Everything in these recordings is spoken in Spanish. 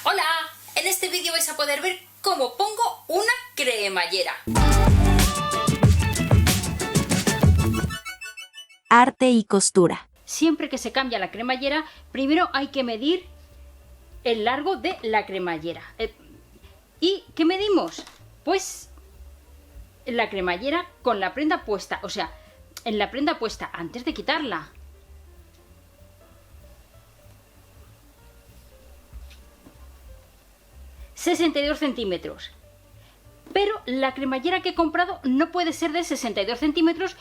Hola, en este vídeo vais a poder ver cómo pongo una cremallera. Arte y costura. Siempre que se cambia la cremallera, primero hay que medir el largo de la cremallera. ¿Y qué medimos? Pues la cremallera con la prenda puesta, o sea, en la prenda puesta antes de quitarla. ...62 centímetros. Pero la cremallera que he comprado no puede ser de 62 centímetros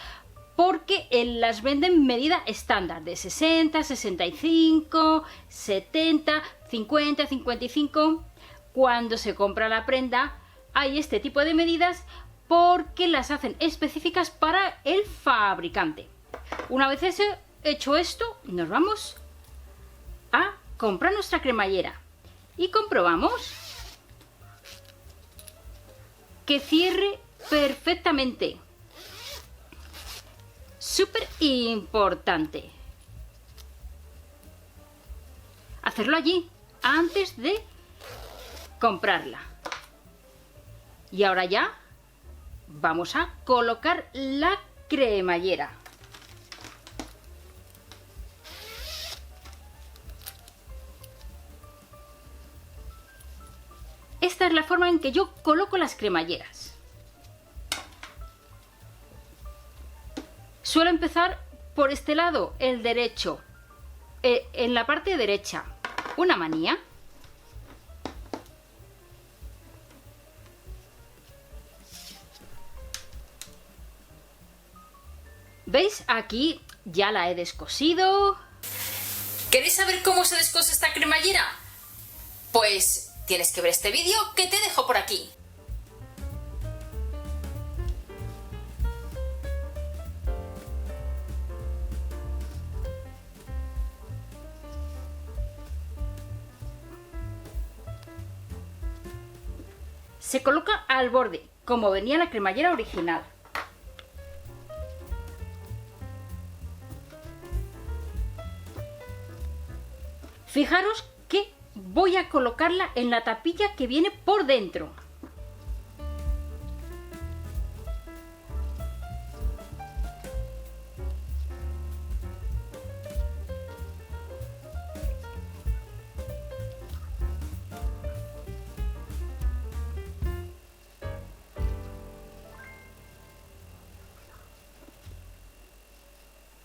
porque las venden medida estándar de 60, 65, 70, 50, 55. Cuando se compra la prenda hay este tipo de medidas porque las hacen específicas para el fabricante. Una vez hecho esto, nos vamos a comprar nuestra cremallera y comprobamos que cierre perfectamente. Súper importante hacerlo allí antes de comprarla. Y ahora ya vamos a colocar la cremallera. Esta es la forma en que yo coloco las cremalleras. Suelo empezar por este lado, el derecho, en la parte derecha, una manilla. ¿Veis? Aquí ya la he descosido. ¿Queréis saber cómo se descose esta cremallera? Pues tienes que ver este vídeo que te dejo por aquí. Se coloca al borde, como venía la cremallera original. Fijaros que voy a colocarla en la tapilla que viene por dentro.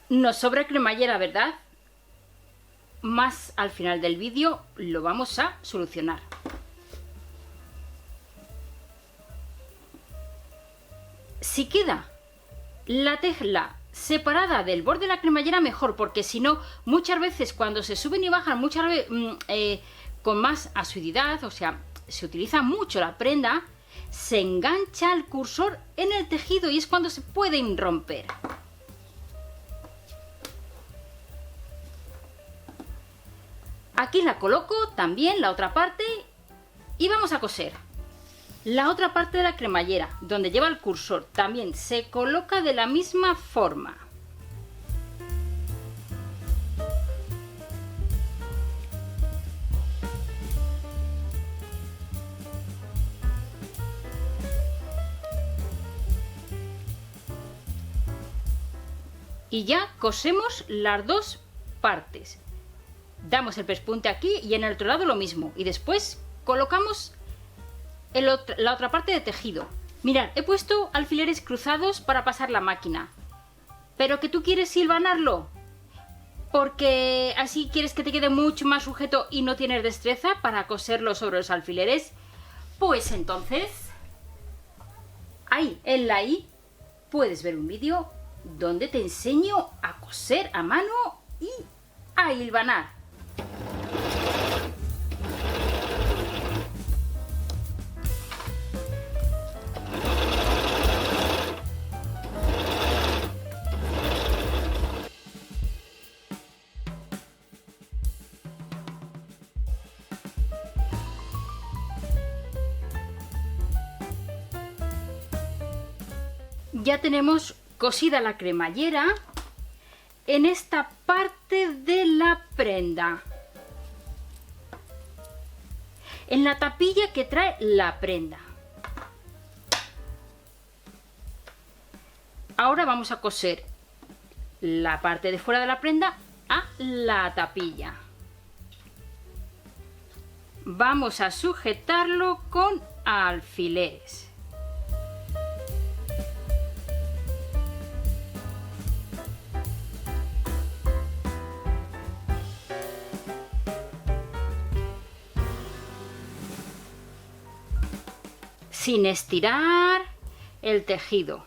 Nos sobra cremallera, ¿verdad? Más al final del vídeo lo vamos a solucionar. Si queda la tela separada del borde de la cremallera, mejor, porque si no, muchas veces cuando se suben y bajan con más asiduidad, o sea, se utiliza mucho la prenda, se engancha el cursor en el tejido y es cuando se pueden romper. Aquí la coloco también, la otra parte, y vamos a coser. La otra parte de la cremallera, donde lleva el cursor, también se coloca de la misma forma. Y ya cosemos las dos partes. Damos el pespunte aquí y en el otro lado lo mismo. Y después colocamos la otra parte de tejido. Mirad, he puesto alfileres cruzados para pasar la máquina. ¿Pero que tú quieres silvanarlo? Porque así quieres que te quede mucho más sujeto y no tienes destreza para coserlo sobre los alfileres. Pues entonces, ahí, en la I, puedes ver un vídeo donde te enseño a coser a mano y a hilvanar. Ya tenemos cosida la cremallera en esta parte de la prenda. en la tapilla que trae la prenda. Ahora vamos a coser la parte de fuera de la prenda a la tapilla. Vamos a sujetarlo con alfileres. Sin estirar el tejido.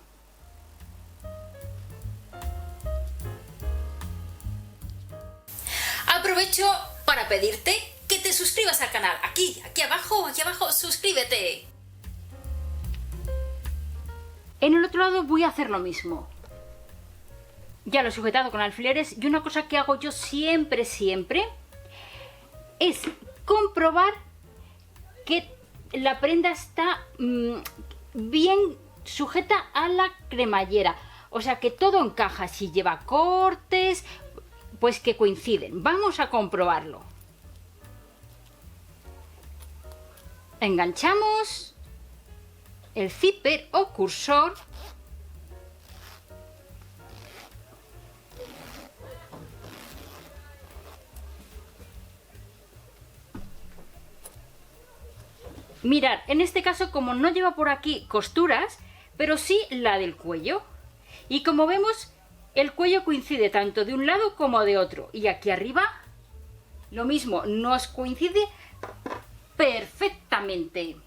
Aprovecho para pedirte que te suscribas al canal. Aquí abajo, suscríbete. En el otro lado voy a hacer lo mismo. Ya lo he sujetado con alfileres y una cosa que hago yo siempre es comprobar que la prenda está bien sujeta a la cremallera. O sea, que todo encaja. Si lleva cortes, pues que coinciden. Vamos a comprobarlo. Enganchamos el zipper o cursor . Mirad, en este caso como no lleva por aquí costuras, pero sí la del cuello. Y como vemos, el cuello coincide tanto de un lado como de otro. Y aquí arriba, lo mismo, nos coincide perfectamente.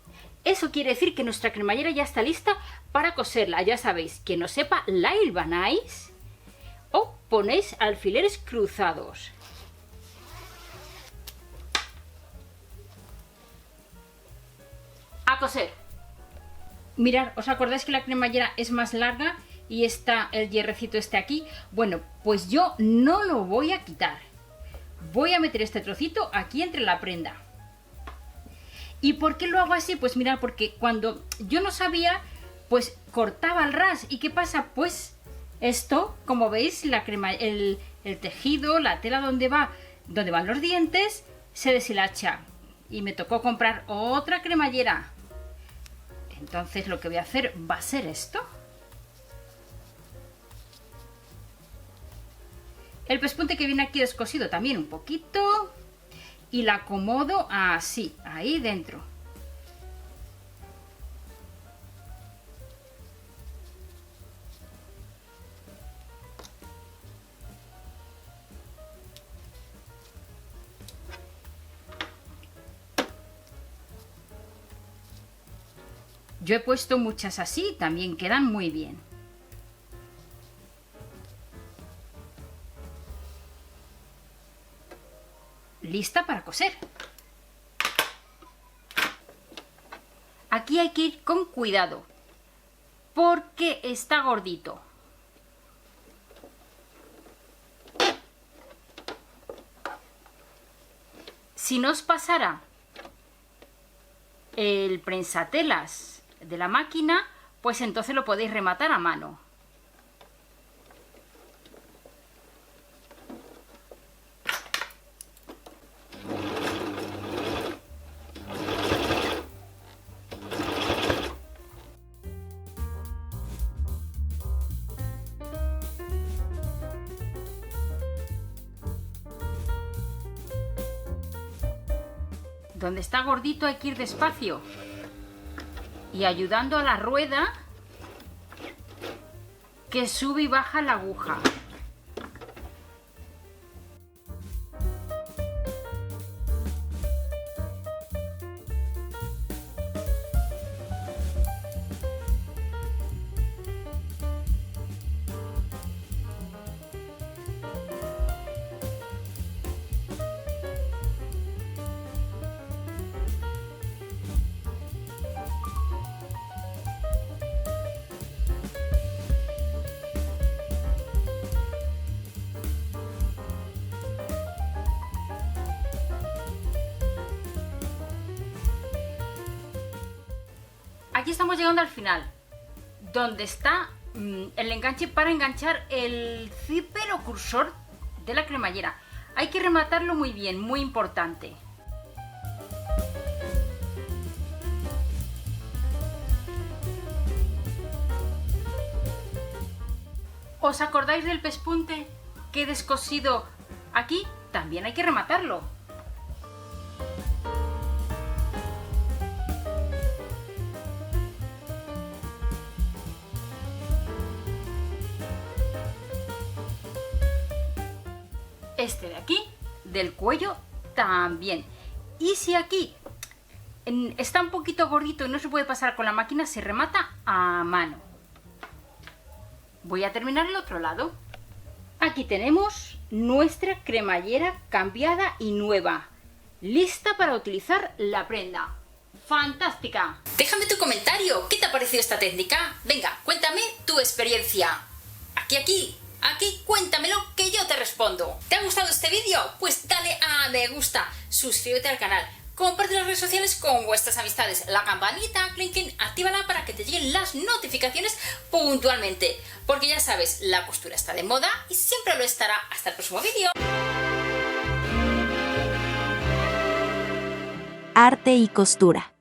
Eso quiere decir que nuestra cremallera ya está lista para coserla. Ya sabéis, que no sepa, la hilvanáis o ponéis alfileres cruzados. A coser. Mirad, ¿os acordáis que la cremallera es más larga y está el hierrecito aquí? Bueno, pues yo no lo voy a quitar. Voy a meter este trocito aquí entre la prenda. ¿Y por qué lo hago así? Pues mirad, porque cuando yo no sabía, pues cortaba al ras. ¿Y qué pasa? Pues esto, como veis, la crema, el tejido, la tela donde van los dientes, se deshilacha. Y me tocó comprar otra cremallera. Entonces lo que voy a hacer va a ser esto. El pespunte que viene aquí descosido también un poquito. Y la acomodo así, ahí dentro. Yo he puesto muchas así, también quedan muy bien. Lista para coser. Aquí hay que ir con cuidado, porque está gordito. Si no os pasara el prensatelas de la máquina, pues entonces lo podéis rematar a mano. Donde está gordito hay que ir despacio y ayudando a la rueda que sube y baja la aguja. Aquí estamos llegando al final, donde está el enganche para enganchar el zipper o cursor de la cremallera. Hay que rematarlo muy bien, muy importante. ¿Os acordáis del pespunte que he descosido aquí? También hay que rematarlo. Este de aquí, del cuello, también. Y si aquí está un poquito gordito y no se puede pasar con la máquina, se remata a mano. Voy a terminar el otro lado. Aquí tenemos nuestra cremallera cambiada y nueva, lista para utilizar la prenda. ¡Fantástica! Déjame tu comentario. ¿Qué te ha parecido esta técnica? Venga, cuéntame tu experiencia. Aquí, cuéntamelo que yo te respondo. ¿Te ha gustado este vídeo? Pues dale a me gusta, suscríbete al canal, comparte las redes sociales con vuestras amistades, la campanita, clink, clink, actívala para que te lleguen las notificaciones puntualmente. Porque ya sabes, la costura está de moda y siempre lo estará. Hasta el próximo vídeo. Arte y costura.